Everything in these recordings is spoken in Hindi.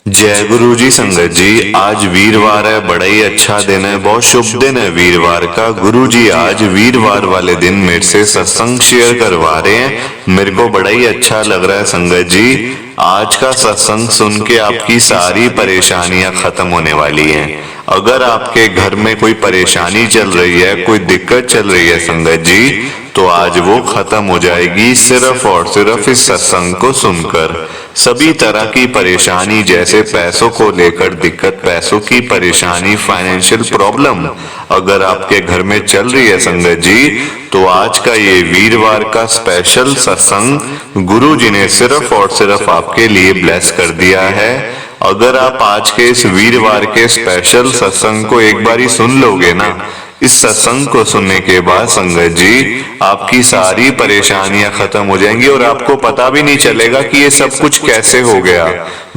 जय गुरु जी। संगत जी, आज वीरवार है, बड़ा ही अच्छा दिन है, बहुत शुभ दिन है वीरवार का। गुरु जी आज वीरवार वाले दिन मेरे से सत्संग शेयर करवा रहे हैं। मेरे को बड़ा ही अच्छा लग रहा है संगत जी। आज का सत्संग सुन के आपकी सारी परेशानियां खत्म होने वाली हैं। अगर आपके घर में कोई परेशानी चल रही है, कोई दिक्कत चल रही है संगत जी, तो आज वो खत्म हो जाएगी सिर्फ और सिर्फ इस सत्संग को सुनकर। सभी तरह की परेशानी, जैसे पैसों को लेकर दिक्कत, पैसों की परेशानी, फाइनेंशियल प्रॉब्लम अगर आपके घर में चल रही है संगत जी, तो आज का ये वीरवार का स्पेशल सत्संग गुरु जी ने सिर्फ और सिर्फ आपके लिए ब्लेस कर दिया है। अगर आप आज के इस वीरवार के स्पेशल सत्संग को एक बार ही सुन लोगे ना, इस सत्संग को सुनने के बाद संगत जी आपकी सारी परेशानियां खत्म हो जाएंगी और आपको पता भी नहीं चलेगा कि ये सब कुछ कैसे हो गया।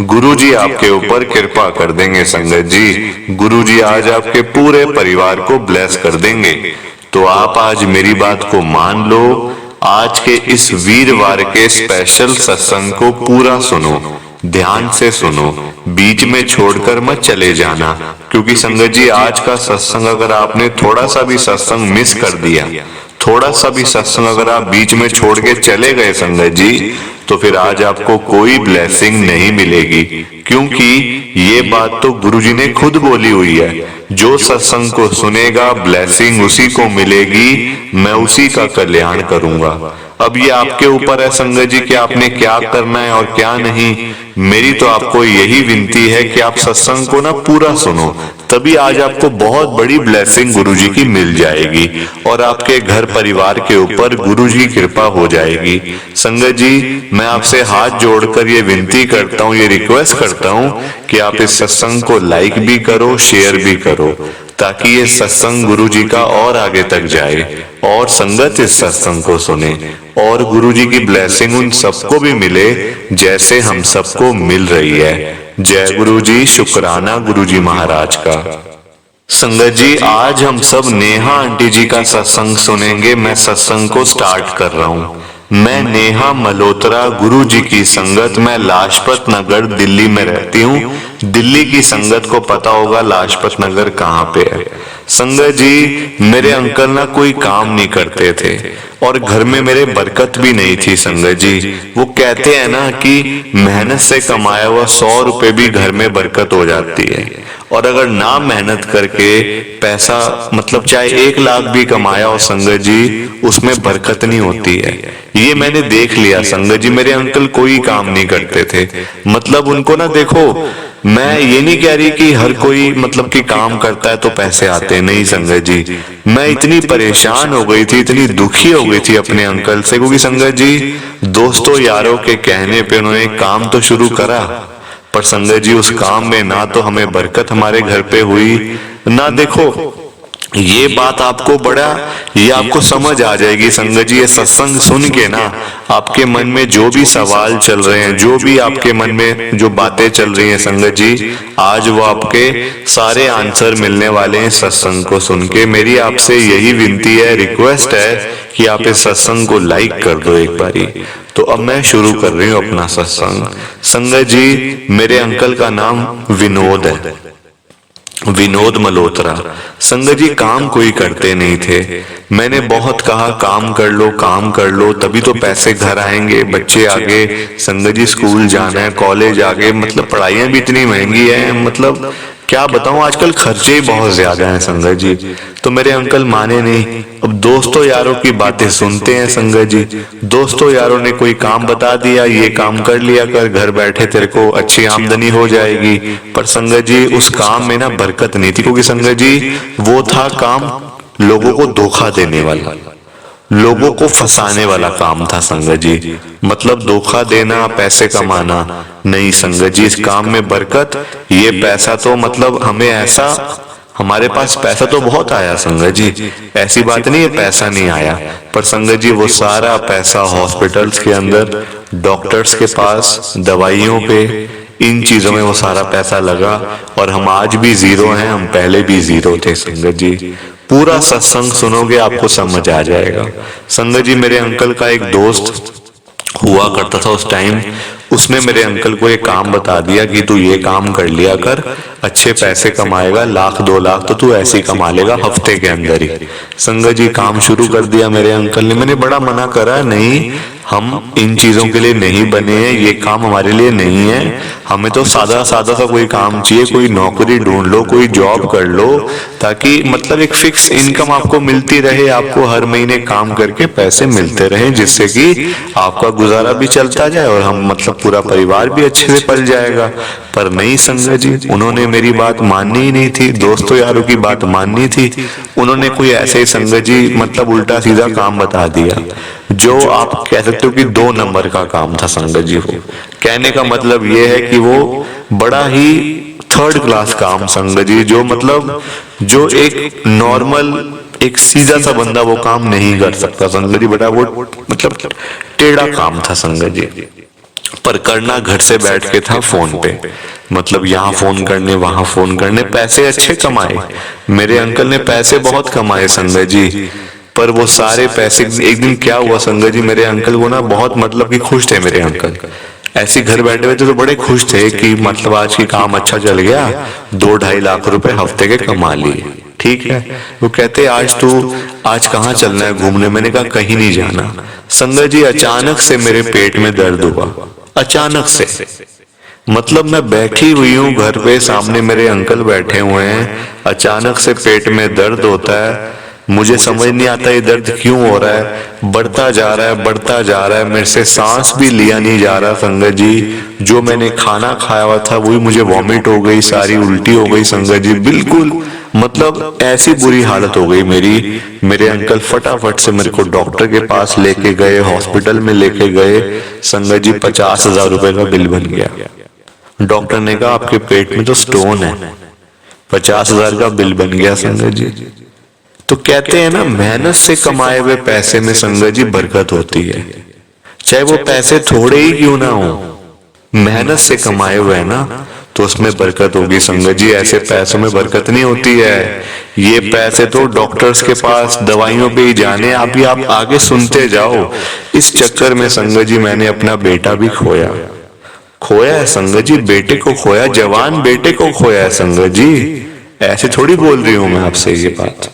गुरु जी आपके ऊपर कृपा कर देंगे संगत जी। गुरु जी आज आपके पूरे परिवार को ब्लेस कर देंगे। तो आप आज मेरी बात को मान लो, आज के इस वीरवार के स्पेशल सत्संग को पूरा सुनो, ध्यान से सुनो, बीच में छोड़कर मत चले जाना। क्योंकि संगत जी आज का सत्संग अगर आपने थोड़ा सा भी सत्संग मिस कर दिया, थोड़ा सा भी सत्संग अगर आप बीच में छोड़ के चले गए संगत जी, तो फिर आज आपको कोई ब्लेसिंग नहीं मिलेगी। क्योंकि ये बात तो गुरुजी ने खुद बोली हुई है, जो सत्संग को सुनेगा ब्लेसिंग उसी को मिलेगी, मैं उसी का कल्याण करूंगा। अब ये आपके ऊपर है संगत जी कि आपने क्या करना है और क्या नहीं। मेरी तो आपको यही विनती है कि आप सत्संग को ना पूरा सुनो, तभी आज आपको बहुत बड़ी ब्लेसिंग गुरुजी की मिल जाएगी और आपके घर परिवार के ऊपर गुरुजी की कृपा हो जाएगी। संगत जी मैं आपसे हाथ जोड़कर ये विनती करता हूँ, ये रिक्वेस्ट करता हूँ कि आप इस सत्संग को लाइक भी करो, शेयर भी करो, ताकि ये सत्संग गुरु जी का और आगे तक जाए और संगत इस सत्संग को सुने और गुरु जी की ब्लेसिंग उन सबको भी मिले जैसे हम सबको मिल रही है। जय गुरु जी। शुक्राना गुरु जी महाराज का। संगत जी आज हम सब नेहा आंटी जी का सत्संग सुनेंगे। मैं सत्संग को स्टार्ट कर रहा हूँ। मैं नेहा मल्होत्रा, गुरु जी की संगत, मैं लाजपत नगर दिल्ली में रहती हूँ। दिल्ली की संगत को पता होगा लाजपत नगर कहाँ पे है। संगत जी मेरे अंकल ना कोई काम नहीं करते थे और घर में मेरे बरकत भी नहीं थी संगत जी। वो कहते हैं ना कि मेहनत से कमाया हुआ 100 रुपए भी घर में बरकत हो जाती है, और अगर ना मेहनत करके पैसा मतलब चाहे 1 लाख भी कमाया हो संगत जी, उसमें बरकत नहीं होती है। ये मैंने देख लिया संगत जी। मेरे अंकल कोई काम नहीं करते थे, मतलब उनको ना देखो, मैं ये नहीं कह रही कि हर कोई मतलब कि काम करता है तो पैसे आते नहीं संगत जी। मैं इतनी परेशान हो गई थी, इतनी दुखी हो गई थी अपने अंकल से, क्योंकि संगत जी दोस्तों यारों के कहने पे उन्होंने काम तो शुरू करा, पर संगत जी उस काम में ना तो हमें बरकत हमारे घर पे हुई ना। देखो ये बात आपको ये आपको समझ आ जाएगी संगत जी। ये सत्संग सुन के ना आपके मन में जो भी सवाल चल रहे हैं, जो भी आपके मन में जो बातें चल रही हैं संगत जी, आज वो आपके सारे आंसर मिलने वाले हैं सत्संग को सुन के। मेरी आपसे यही विनती है, रिक्वेस्ट है कि आप इस सत्संग को लाइक कर दो एक बारी। तो अब मैं शुरू कर रही हूँ अपना सत्संग। संगत जी मेरे अंकल का नाम विनोद है, विनोद मल्होत्रा। संगत जी काम कोई करते नहीं थे। मैंने बहुत कहा काम कर लो, काम कर लो, तभी तो पैसे घर आएंगे, बच्चे आगे संगत जी स्कूल जाना है, कॉलेज आगे, मतलब पढ़ाइयाँ भी इतनी महंगी है, मतलब क्या बताऊं आजकल खर्चे ही बहुत ज्यादा हैं संगत जी। तो मेरे अंकल माने नहीं। अब दोस्तों यारों की बातें सुनते हैं संगत जी। दोस्तों यारों ने कोई काम बता दिया, ये काम कर लिया कर, घर बैठे तेरे को अच्छी आमदनी हो जाएगी। पर संगत जी उस काम में ना बरकत नहीं थी, क्योंकि संगत जी वो था काम लोगों को धोखा देने वाला, लोगों को फंसाने वाला काम था संगत जी। मतलब धोखा देना, पैसे कमाना नहीं संगत जी। इस काम में बरकत, ये पैसा तो मतलब हमें ऐसा, हमारे पास पैसा तो बहुत आया संगत जी, ऐसी बात नहीं है पैसा नहीं आया, पर संगत जी वो सारा पैसा हॉस्पिटल्स के अंदर, डॉक्टर्स के पास, दवाइयों पे, इन चीजों में वो सारा पैसा लगा। और हम आज भी जीरो हैं, हम पहले भी जीरो थे संगत जी। पूरा सत्संग सुनोगे आपको समझ आ जाएगा। संगत जी मेरे अंकल का एक दोस्त हुआ करता था उस टाइम, उसने मेरे अंकल को ये काम बता दिया कि तू ये काम कर लिया कर, अच्छे पैसे कमाएगा, 1 लाख 2 लाख तो तू ऐसे ही कमा लेगा हफ्ते के अंदर ही। संगत जी काम शुरू कर दिया मेरे अंकल ने। मैंने बड़ा मना करा, नहीं हम इन चीजों के लिए नहीं बने हैं, ये काम हमारे लिए नहीं है, हमें तो सादा सादा सा कोई काम चाहिए, कोई नौकरी ढूंढ लो, कोई जॉब कर लो, ताकि मतलब एक फिक्स इनकम आपको मिलती रहे, आपको हर महीने काम करके पैसे मिलते रहे, जिससे कि आपका गुजारा भी चलता जाए और हम मतलब पूरा परिवार भी अच्छे से पल जाएगा। पर नहीं संगत जी, उन्होंने मेरी बात माननी ही नहीं थी, दोस्तों यारों की बात माननी थी। उन्होंने कोई ऐसे ही संगत जी मतलब उल्टा सीधा काम बता दिया, जो आप कह सकते हो कि 2 नंबर का काम था संगत जी। वो कहने का मतलब ये है कि वो बड़ा ही 3rd क्लास काम संगत जी, जो मतलब जो एक नॉर्मल एक सीधा सा बंदा वो काम नहीं कर सकता संगत जी। बड़ा वो मतलब टेढ़ा काम था संगत जी, पर करना घर से बैठ के था फोन पे, मतलब यहाँ फोन करने वहां फोन करने। पैसे अच्छे कमाए मेरे अंकल ने, पैसे बहुत कमाए संगत जी। पर वो सारे पैसे, एक दिन क्या हुआ संगत जी, मेरे अंकल को ना बहुत मतलब कि खुश थे मेरे अंकल, ऐसे घर बैठे हुए थे तो बड़े खुश थे कि मतलब आज की काम अच्छा चल गया, 2-2.5 लाख रुपए हफ्ते के कमा लिए। ठीक है, वो कहते आज कहाँ चलना है घूमने? मैंने कहा कहीं नहीं जाना। संगत जी अचानक से मेरे पेट में दर्द हुआ, अचानक से, मतलब मैं बैठी हुई हूँ घर पे, सामने मेरे अंकल बैठे हुए हैं, अचानक से पेट में दर्द होता है। मुझे समझ नहीं आता ये दर्द क्यों हो रहा है, बढ़ता जा रहा है बढ़ता जा रहा है, मेरे से सांस भी लिया नहीं जा रहा संगत जी। जो मैंने खाना खाया हुआ था वही मुझे वॉमिट हो गई, सारी उल्टी हो गई संगत जी, बिल्कुल मतलब ऐसी बुरी हालत हो गई मेरी। मेरे अंकल फटाफट से मेरे को डॉक्टर के पास लेके गए, हॉस्पिटल में लेके गए संगत जी। 50,000 रुपए का बिल बन गया। डॉक्टर ने कहा आपके पेट में तो स्टोन है, 50,000 का बिल बन गया संगत जी। तो कहते हैं ना, मेहनत से कमाए हुए पैसे में संगत जी बरकत होती है, चाहे वो पैसे थोड़े ही क्यों ना हो, मेहनत से कमाए हुए है ना तो उसमें बरकत होगी संगत जी। ऐसे पैसों में बरकत नहीं होती है, ये पैसे तो डॉक्टर्स के पास दवाइयों पे ही जाने, आप आगे सुनते जाओ। इस चक्कर में संगत जी मैंने अपना बेटा भी खोया है संगत जी, बेटे को खोया, जवान बेटे को खोया है संगत जी। ऐसे थोड़ी बोल रही हूं मैं आपसे ये बात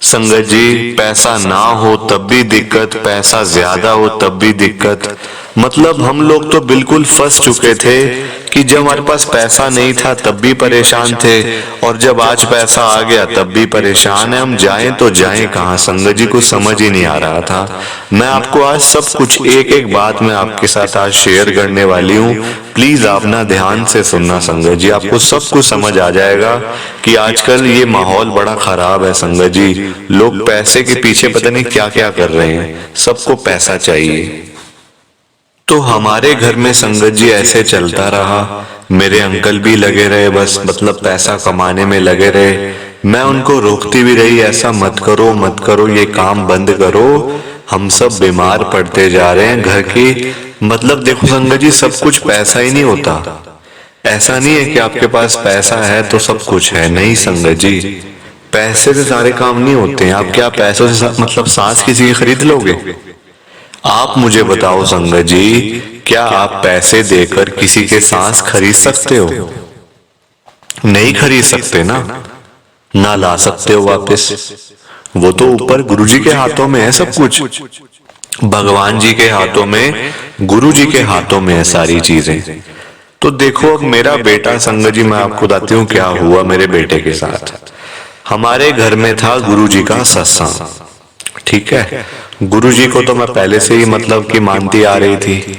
संगत जी। पैसा ना हो तब भी दिक्कत, पैसा ज्यादा हो तब भी दिक्कत। मतलब हम लोग तो बिल्कुल फंस चुके थे कि जब हमारे पास पैसा नहीं था तब भी परेशान थे, और जब आज पैसा आ गया तब भी परेशान है। हम जाएं तो जाएं कहां संगत जी, कुछ समझ ही नहीं आ रहा था। मैं आपको आज सब कुछ एक एक बात मैं आपके साथ आज शेयर करने वाली हूँ। प्लीज आप ना ध्यान से सुनना संगत जी, आपको सब कुछ समझ आ जाएगा कि आजकल ये माहौल बड़ा खराब है संगत जी। लोग पैसे के पीछे पता नहीं क्या क्या कर रहे हैं, सबको पैसा चाहिए। तो हमारे घर में संगत जी ऐसे चलता रहा, मेरे अंकल भी लगे रहे बस मतलब पैसा कमाने में लगे रहे। मैं उनको रोकती भी रही, ऐसा मत करो मत करो, ये काम बंद करो, हम सब बीमार पड़ते जा रहे हैं घर की। मतलब देखो संगत जी, सब कुछ पैसा ही नहीं होता। ऐसा नहीं है कि आपके पास पैसा है तो सब कुछ है, नहीं संगत जी, पैसे से सारे काम नहीं होते हैं। आप क्या पैसों से मतलब सांस किसी की खरीद लोगे? आप मुझे बताओ संगत जी, क्या आप पैसे देकर किसी के सांस खरीद सकते हो? नहीं खरीद सकते ना ला सकते हो वापस। वो तो ऊपर गुरुजी के हाथों में है सब कुछ, भगवान जी के हाथों में, गुरु जी के हाथों में है सारी चीजें। तो देखो अब मेरा बेटा संगत जी, मैं आपको बताती हूँ क्या हुआ मेरे बेटे के साथ। हमारे घर में था गुरु जी का सत्संग, ठीक है। गुरु जी को तो मैं पहले से ही मतलब कि मानती आ रही थी।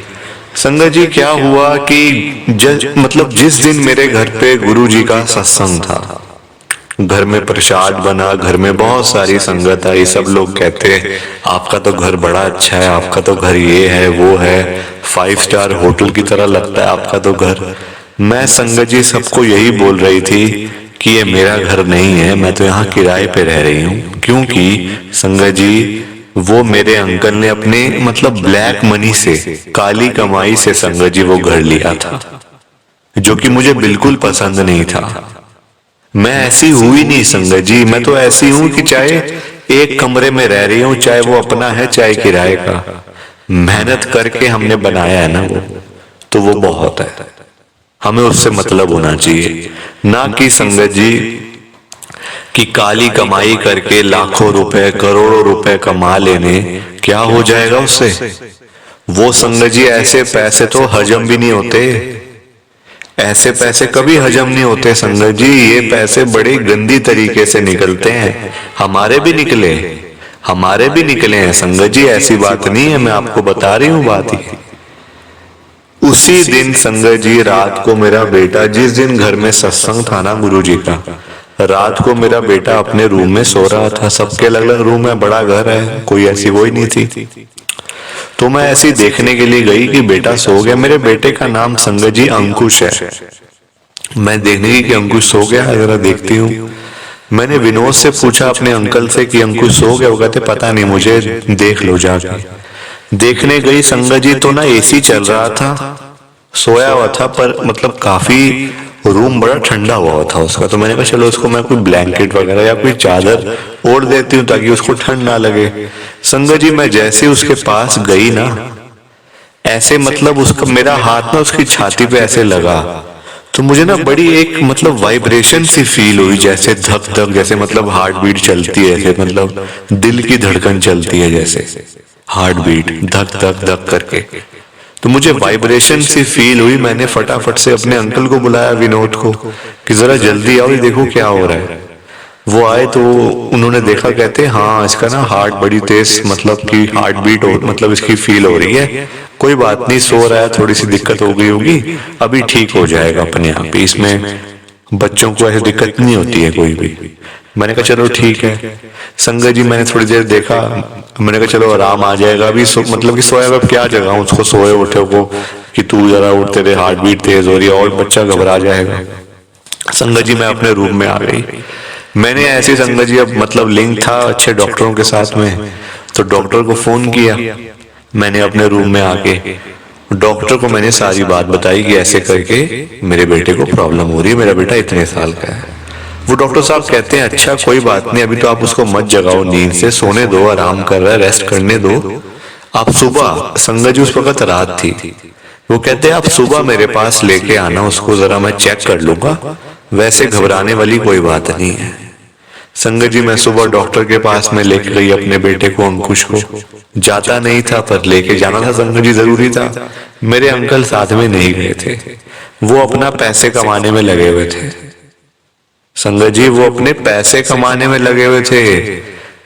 संगत जी क्या हुआ कि मतलब जिस दिन मेरे घर पे गुरु जी का सत्संग था, घर में प्रसाद बना, घर में बहुत सारी संगत आई, सब लोग कहते आपका तो घर बड़ा अच्छा है, आपका तो घर ये है वो है, 5 स्टार होटल की तरह लगता है आपका तो घर। मैं संगत जी सबको यही बोल रही थी कि ये मेरा घर नहीं है, मैं तो यहाँ किराए पे रह रही हूँ। क्योंकि संगत जी वो मेरे अंकल ने अपने मतलब ब्लैक मनी से, काली कमाई से संगत जी वो घर लिया था, जो कि मुझे बिल्कुल पसंद नहीं था। मैं ऐसी हुई नहीं संगत जी, मैं तो ऐसी हूं कि चाहे एक कमरे में रह रही हूं, चाहे वो अपना है चाहे किराए का, मेहनत करके हमने बनाया है ना वो, तो वो बहुत है। हमें उससे मतलब होना चाहिए, ना कि संगत जी कि काली कमाई करके लाखों रुपए करोड़ों रुपए कमा लेने क्या हो जाएगा उससे। वो संगत जी ऐसे पैसे तो हजम भी नहीं होते, ऐसे पैसे कभी हजम नहीं होते संगत जी। ये पैसे बड़े गंदी तरीके से निकलते हैं, हमारे भी निकले, हमारे भी निकले हैं संगत जी, ऐसी बात नहीं है, मैं आपको बता रही हूँ बात ही। उसी दिन संगत जी रात को मेरा बेटा, जिस दिन घर में सत्संग था ना गुरुजी का, रात को मेरा बेटा अपने रूम में सो रहा था। सबके अलग अलग रूम है, बड़ा घर है, कोई ऐसी वो ही नहीं थी। तो मैं ऐसी देखने के लिए गई कि बेटा सो गया। मेरे बेटे का नाम संगत जी अंकुश है। मैं देखने की कि अंकुश सो गया, जरा देखती हूँ। मैंने विनोद से पूछा अपने अंकल से कि अंकुश सो गया? वो कहते पता नहीं मुझे, देख लो जाके। देखने गई संगत जी तो ना एसी चल रहा था, सोया हुआ था, पर मतलब काफी रूम बड़ा ठंडा हुआ था उसका। तो मैंने कहा चलो उसको मैं कोई ब्लैंकेट वगैरह या कोई चादर ओढ़ देती हूँ ताकि उसको ठंड ना लगे। संगत जी मैं जैसे उसके पास गई ना, ऐसे मतलब उसका मेरा हाथ ना उसकी छाती पे ऐसे लगा, तो मुझे ना बड़ी एक मतलब वाइब्रेशन सी फील हुई, जैसे धक धक, जैसे मतलब हार्ट बीट चलती है, जैसे मतलब दिल की धड़कन चलती है, जैसे हार्ट बीट धक धक धक करके। तो मुझे वाइब्रेशन सी फील हुई। मैंने फटाफट से अपने अंकल को बुलाया, विनोद को, कि जरा जल्दी आओ, ये देखो क्या हो रहा है। वो आए तो उन्होंने देखा, कहते हाँ इसका ना हार्ट बड़ी तेज मतलब कि हार्ट बीट हो, मतलब इसकी फील हो रही है, कोई बात नहीं, सो रहा है, थोड़ी सी दिक्कत हो गई होगी, अभी ठीक हो जाएगा अपने आप ही, इसमें बच्चों को ऐसी दिक्कत नहीं होती है कोई भी। मैंने कहा चलो ठीक है। संगत जी मैंने थोड़ी देर देखा, मैंने कहा चलो आराम आ जाएगा अभी, मतलब कि सोया हुआ क्या जगह उसको, सोए उठे को कि तू जरा उठ, तेरे हार्ट बीट तेज हो रही है और बच्चा घबरा जाएगा। संगत जी मैं अपने रूम में आ गई। मैंने ऐसी संगत जी, अब मतलब लिंक था अच्छे डॉक्टरों के साथ में, तो डॉक्टर को फोन किया मैंने अपने रूम में आके। डॉक्टर को मैंने सारी बात बताई कि ऐसे करके मेरे बेटे को प्रॉब्लम हो रही है, मेरा बेटा इतने साल का है। वो डॉक्टर साहब कहते हैं अच्छा कोई बात नहीं, अभी तो आप उसको मत जगाओ, नींद से सोने दो, आराम कर रहा है, रेस्ट करने दो। आप सुबह, संगत जी उस वक्त रात थी, वो कहते हैं आप सुबह मेरे पास लेके आना उसको, जरा मैं चेक कर लूंगा, वैसे घबराने वाली कोई बात नहीं है। संगत जी मैं सुबह डॉक्टर के पास में लेके गई अपने बेटे को, अंकुश को। जाता नहीं था पर लेके जाना था संगत जी, जरूरी था। मेरे अंकल साथ में नहीं गए थे, वो अपना पैसे कमाने में लगे हुए थे संगत जी, वो अपने पैसे कमाने में लगे हुए थे।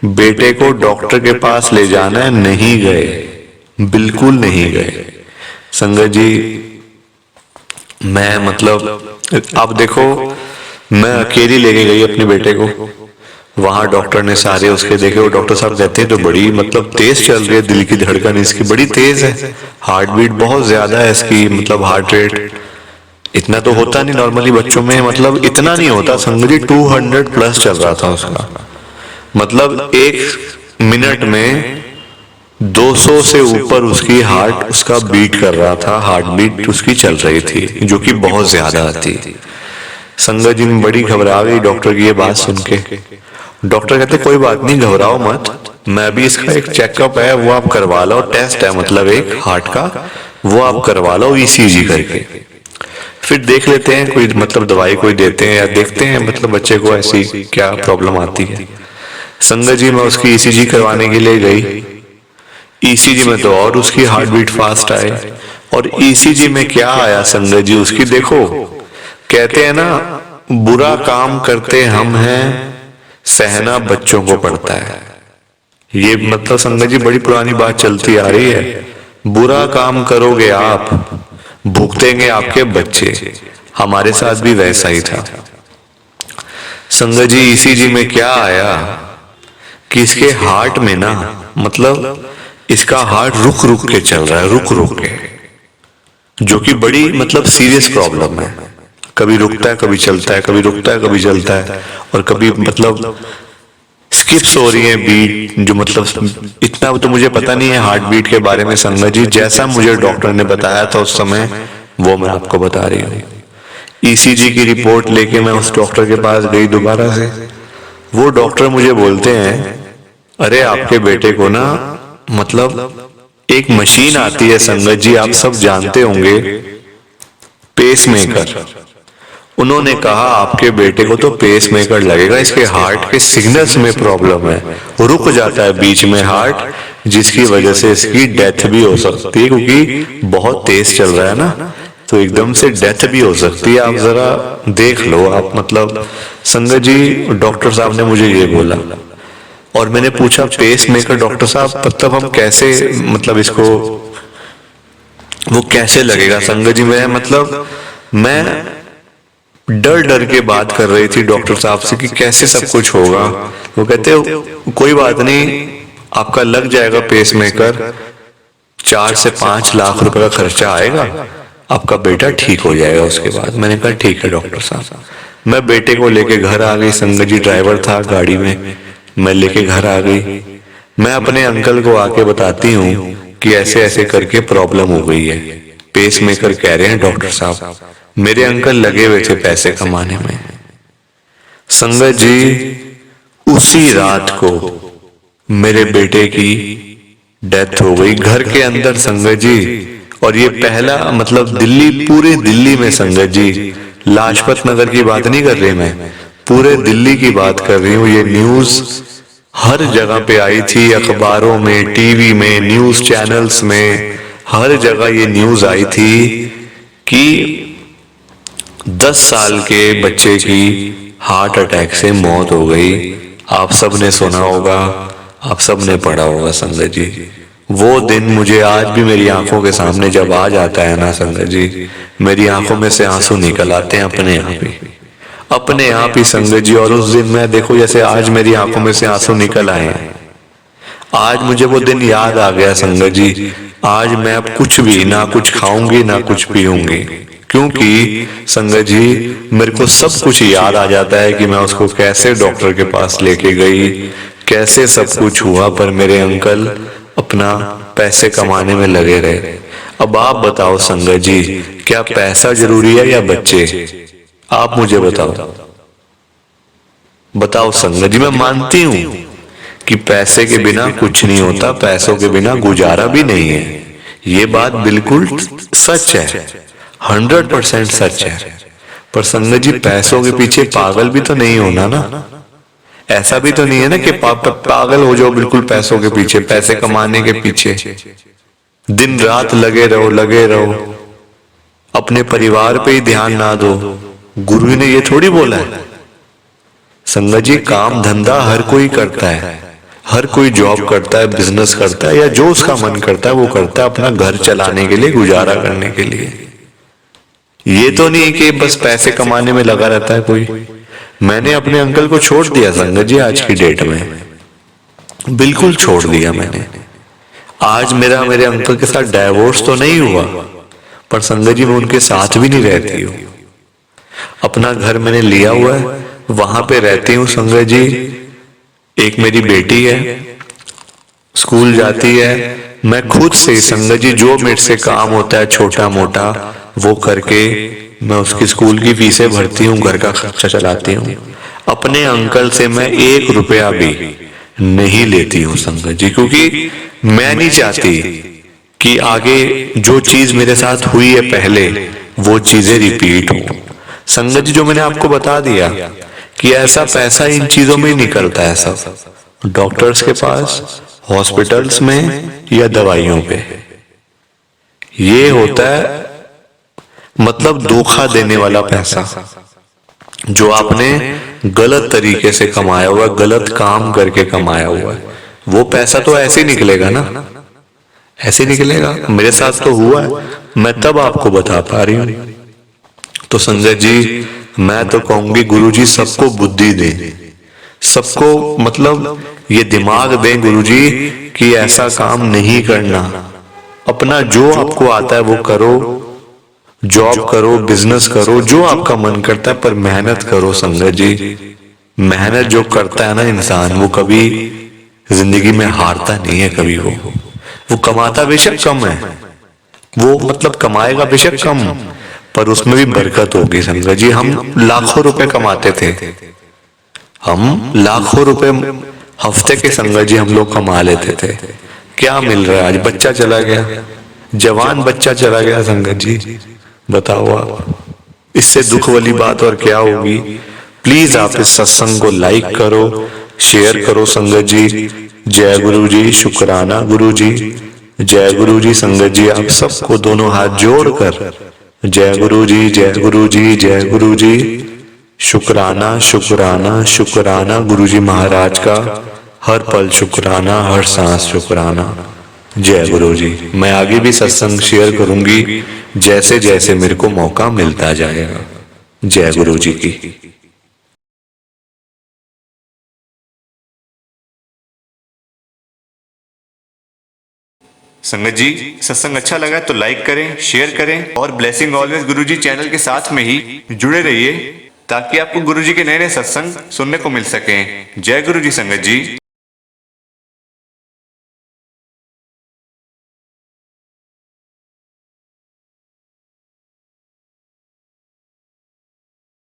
बेटे को डॉक्टर के पास ले जाना है, नहीं गए, बिल्कुल नहीं गए संगत जी। मैं मतलब आप देखो, मैं अकेली लेके गई अपने बेटे को, वहां डॉक्टर ने सारे उसके देखे। वो डॉक्टर साहब कहते हैं तो बड़ी मतलब तेज चल रही है, दिल की धड़कन इसकी बड़ी तेज है, हार्ट बीट बहुत ज्यादा है इसकी, मतलब हार्ट रेट इतना तो होता नहीं नॉर्मली बच्चों में, मतलब इतना नहीं होता संगत जी, 200 प्लस चल रहा था उसका, मतलब एक मिनट में 200 से ऊपर उसकी हार्ट उसका बीट कर रहा था, हार्ट बीट उसकी चल रही थी, जो कि बहुत ज्यादा थी। संगत जी में बड़ी घबरा गई डॉक्टर की ये बात सुन के। डॉक्टर कहते कोई बात नहीं, घबराओ मत, मैं भी इसका एक चेकअप है वो आप करवा लो, टेस्ट है मतलब एक हार्ट का, वो आप करवा लो ईसीजी करके, फिर देख लेते हैं कोई मतलब दवाई कोई देते हैं या देखते हैं मतलब बच्चे को ऐसी क्या प्रॉब्लम आती है। संगत जी मैं उसकी ईसीजी करवाने के लिए गई। ईसीजी में तो और उसकी हार्ट बीट फास्ट आए, और ईसीजी में क्या आया संगत जी उसकी, देखो कहते हैं ना बुरा काम करते हम हैं, सहना बच्चों को पड़ता है। ये मतलब संगत जी बड़ी पुरानी बात चलती आ रही है, बुरा काम करोगे आप, भुगतेंगे आपके बच्चे। हमारे साथ भी वैसा ही था संगत जी। ईसीजी में क्या आया कि इसके हार्ट में ना मतलब इसका हार्ट रुक रुक के चल रहा है, रुक रुक के, जो कि बड़ी मतलब सीरियस प्रॉब्लम है। कभी रुकता है कभी चलता है, कभी रुकता है कभी चलता है, और कभी मतलब स्किप्स हो रही है बीट, जो मतलब इतना तो मुझे पता नहीं है हार्ट बीट के बारे में संगत जी, जैसा मुझे डॉक्टर ने बताया था उस समय वो मैं आपको बता रही हूँ। ईसीजी की रिपोर्ट लेके मैं उस डॉक्टर के पास गई दोबारा से। वो डॉक्टर मुझे बोलते हैं अरे आपके बेटे को ना मतलब एक मशीन आती है संगत जी, आप सब जानते होंगे, पेसमेकर। उन्होंने कहा आपके बेटे को तो पेसमेकर लगेगा, इसके हार्ट के सिग्नल्स में प्रॉब्लम है, रुक जाता है बीच में हार्ट, जिसकी वजह से इसकी डेथ भी हो सकती है, क्योंकि बहुत तेज चल रहा है ना, तो एकदम से डेथ भी हो सकती है। आप जरा देख लो आप, मतलब संगत जी डॉक्टर साहब ने मुझे ये बोला। और मैंने पूछा पेसमेकर डॉक्टर साहब मतलब हम कैसे, मतलब इसको वो कैसे लगेगा संगत जी? मैं डर डर के बात कर रही थी डॉक्टर साहब से कि कैसे सब कुछ होगा। वो कहते कोई बात नहीं, आपका लग जाएगा पेसमेकर, 4 से 5 लाख रुपए का खर्चा आएगा, आपका बेटा ठीक हो जाएगा उसके बाद। मैंने कहा ठीक है डॉक्टर साहब। मैं बेटे को लेके घर आ गई, संगत जी ड्राइवर था गाड़ी में, मैं लेके घर आ गई। मैं अपने अंकल को आके बताती हूँ कि ऐसे ऐसे करके प्रॉब्लम हो गई है, पेसमेकर कह रहे हैं डॉक्टर साहब। मेरे अंकल लगे हुए थे पैसे कमाने में। संगत जी उसी रात को मेरे बेटे की डेथ हो गई घर के अंदर संगत जी। और ये पहला, मतलब दिल्ली, पूरे दिल्ली में संगत जी, लाजपत नगर की बात नहीं कर रही मैं, पूरे दिल्ली की बात कर रही हूँ। ये न्यूज हर जगह पे आई थी, अखबारों में, टीवी में, न्यूज चैनल्स में, हर जगह ये न्यूज आई थी कि 10 साल के बच्चे की हार्ट अटैक से मौत हो गई। आप सब ने सुना होगा, आप सब ने पढ़ा होगा संगत जी। वो दिन मुझे आज भी मेरी आंखों के सामने जब आ जाता है ना संगत जी, मेरी आंखों में से आंसू निकल आते हैं अपने आप ही संगत जी। और उस दिन मैं देखो, जैसे आज मेरी आंखों में से आंसू निकल आए हैं, आज मुझे वो दिन याद आ गया संगत जी। आज मैं अब कुछ भी ना कुछ खाऊंगी ना कुछ पीऊंगी, क्योंकि संगत जी मेरे को सब कुछ याद आ जाता है कि मैं उसको कैसे डॉक्टर के पास लेके गई, कैसे सब कुछ हुआ, पर मेरे अंकल अपना पैसे कमाने में लगे रहे। अब आप बताओ संगत जी, क्या पैसा जरूरी है या बच्चे? आप मुझे बताओ संगत जी। मैं मानती हूं कि पैसे के बिना कुछ नहीं होता, पैसों के बिना गुजारा भी नहीं है, ये बात बिल्कुल सच है, 100% सच है। पर संगत जी पैसों के पीछे पागल भी तो नहीं होना ना, ऐसा भी तो नहीं है ना कि पागल हो जाओ बिल्कुल पैसों के पीछे, पैसे कमाने के पीछे दिन रात लगे रहो, अपने परिवार पे ही ध्यान ना दो। गुरु ने ये थोड़ी बोला है संगत जी, काम धंधा हर कोई करता है, हर कोई जॉब करता है, बिजनेस करता है, या जो उसका मन करता है वो करता है अपना घर चलाने के लिए, गुजारा करने के लिए। ये तो नहीं कि बस पैसे कमाने में लगा रहता है कोई। मैंने अपने अंकल को छोड़ दिया संगत जी, आज की डेट में बिल्कुल छोड़ दिया मैंने। आज मेरे अंकल के साथ डाइवोर्स तो नहीं हुआ, पर संगत जी मैं उनके साथ भी नहीं रहती हूँ। अपना घर मैंने लिया हुआ है, वहां पे रहती हूँ संगत जी। एक मेरी बेटी है, स्कूल जाती है, मैं खुद से संगत जी जो मेरे से काम होता है छोटा मोटा वो करके मैं उसकी स्कूल की फीसें भरती हूँ, घर का खर्चा चलाती हूँ। अपने अंकल से मैं 1 रुपया भी नहीं लेती हूँ संगत जी, क्योंकि मैं नहीं चाहती कि आगे जो चीज मेरे साथ हुई है पहले वो चीजें रिपीट हो। संगत जी जो मैंने आपको बता दिया कि ऐसा पैसा इन चीजों में ही निकलता है, सब डॉक्टर्स के पास, हॉस्पिटल्स में या दवाइयों पे। ये होता है मतलब धोखा देने वाला पैसा, जो आपने गलत तरीके से कमाया हुआ, गलत काम करके कमाया हुआ है। वो पैसा तो ऐसे निकलेगा ना, ऐसे निकलेगा। मेरे साथ तो हुआ है, मैं तब आपको बता पा रही हूं। तो संगत जी मैं तो कहूंगी गुरुजी सबको बुद्धि दें, सबको मतलब ये दिमाग दें गुरुजी कि ऐसा काम नहीं करना। अपना जो आपको आता है वो करो, जॉब करो, बिजनेस करो, जो आपका मन करता है, पर मेहनत करो संगत जी। मेहनत जो करता है ना इंसान, वो कभी जिंदगी में हारता नहीं है कभी। वो कमाता बेशक कम है, वो मतलब कमाएगा बेशक कम, पर उसमें भी बरकत होगी संगत जी। हम लाखों रुपए कमाते थे, हम लाखों रुपए हफ्ते के संगत जी हम लोग कमा लेते थे, क्या मिल रहा है? आज बच्चा चला गया, जवान बच्चा चला गया संगत जी, बताओ आप, इससे दुख वाली बात और क्या होगी। प्लीज आप इस सत्संग को लाइक करो, शेयर करो संगत जी। जय गुरु जी, शुक्राना गुरु जी, जय गुरु जी संगत जी। आप सबको दोनों हाथ जोड़कर जय गुरु जी, जय गुरु जी, जय गुरु जी। शुक्राना शुक्राना शुक्राना गुरु जी महाराज का, हर पल शुक्राना, हर सांस शुक्राना। जय गुरु जी। मैं आगे भी सत्संग शेयर करूंगी जैसे जैसे मेरे को मौका मिलता जाएगा। जय गुरु जी की। संगत जी, सत्संग अच्छा लगा तो लाइक करें, शेयर करें और ब्लेसिंग ऑलवेज गुरु जी चैनल के साथ में ही जुड़े रहिए ताकि आपको गुरु जी के नए नए सत्संग सुनने को मिल सकें। जय गुरु जी संगत जी।